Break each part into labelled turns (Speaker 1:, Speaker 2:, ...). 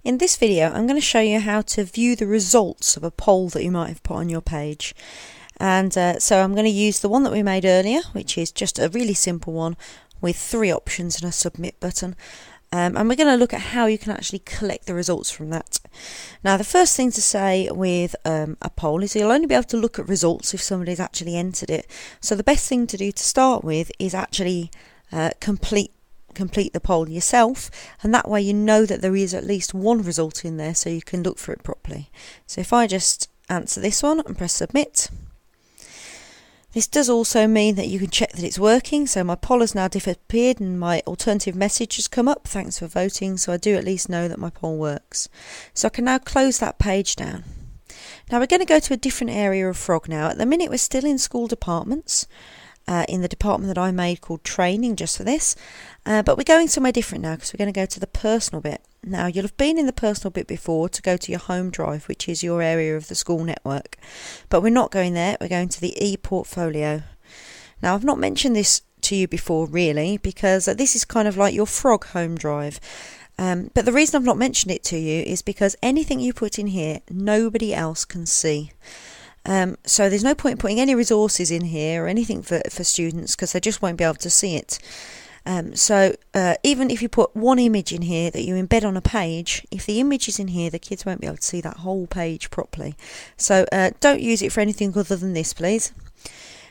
Speaker 1: In this video I'm going to show you how to view the results of a poll that you might have put on your page. And so I'm going to use the one that we made earlier, which is just a really simple one with 3 options and a submit button. And we're going to look at how you can actually collect the results from that. Now, the first thing to say with a poll is you'll only be able to look at results if somebody's actually entered it. So the best thing to do to start with is actually complete the poll yourself, and that way you know that there is at least one result in there so you can look for it properly. So if I just answer this one and press submit, this does also mean that you can check that it's working. So my poll has now disappeared and my alternative message has come up, thanks for voting, so I do at least know that my poll works. So I can now close that page down. Now we're going to go to a different area of Frog now. At the minute we're still in school departments, in the department that I made called training, just for this, but we're going somewhere different now because we're going to go to the personal bit. Now you'll have been in the personal bit before to go to your home drive, which is your area of the school network, but we're not going there. We're going to the e-portfolio. Now I've not mentioned this to you before really, because this is kind of like your Frog home drive. But the reason I've not mentioned it to you is because anything you put in here nobody else can see. So there's no point in putting any resources in here or anything for students, because they just won't be able to see it. So even if you put one image in here that you embed on a page, if the image is in here the kids won't be able to see that whole page properly. So don't use it for anything other than this, please.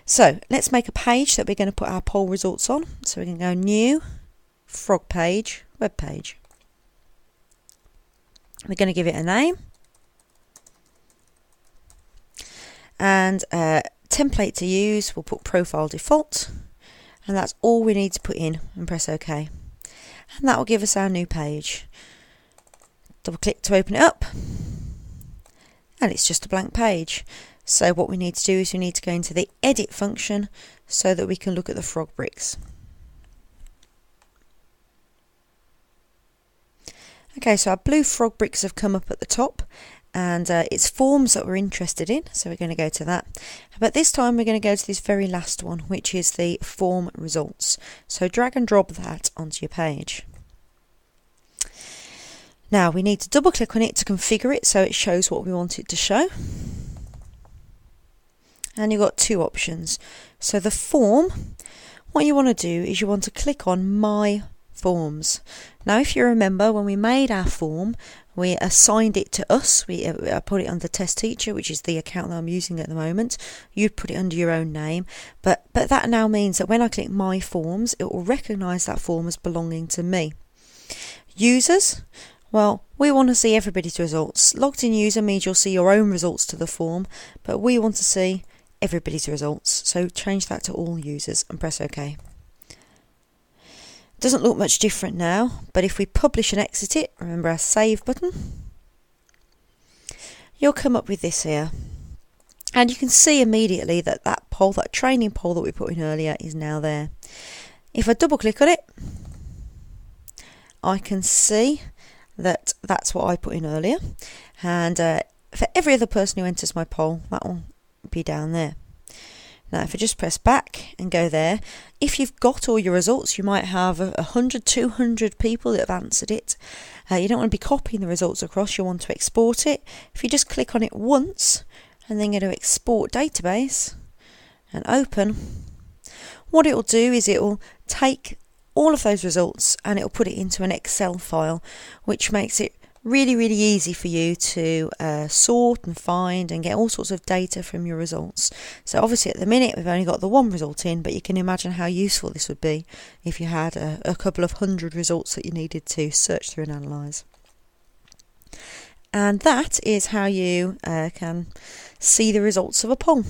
Speaker 1: So let's make a page that we're going to put our poll results on. So we can go new, Frog page, web page. We're going to give it a name. And template to use, we'll put profile default, and that's all we need to put in, and press OK. And that will give us our new page. Double click to open it up, and it's just a blank page. So what we need to do is we need to go into the edit function so that we can look at the Frog bricks. Okay, so our blue Frog bricks have come up at the top, and it's forms that we're interested in, so we're going to go to that. But this time we're going to go to this very last one, which is the form results. So drag and drop that onto your page. Now we need to double click on it to configure it so it shows what we want it to show. And you've got 2 options. So the form, what you want to do is you want to click on My Forms. Now if you remember, when we made our form we assigned it to us. I put it under Test Teacher, which is the account that I'm using at the moment. You'd put it under your own name, but that now means that when I click My Forms it will recognise that form as belonging to me. Users, well, we want to see everybody's results. Logged in user means you'll see your own results to the form, but we want to see everybody's results, so change that to all users and press OK. Doesn't look much different now, but if we publish and exit it, remember our save button, you'll come up with this here. And you can see immediately that that poll, that training poll that we put in earlier, is now there. If I double click on it, I can see that that's what I put in earlier. And for every other person who enters my poll, that will be down there. Now if I just press back and go there, if you've got all your results, you might have 100, 200 people that have answered it. You don't want to be copying the results across, you want to export it. If you just click on it once and then go to export database and open, what it will do is it will take all of those results and it will put it into an Excel file, which makes it really easy for you to sort and find and get all sorts of data from your results. So obviously at the minute we've only got the one result in, but you can imagine how useful this would be if you had a couple of 100 results that you needed to search through and analyse. And that is how you can see the results of a poll.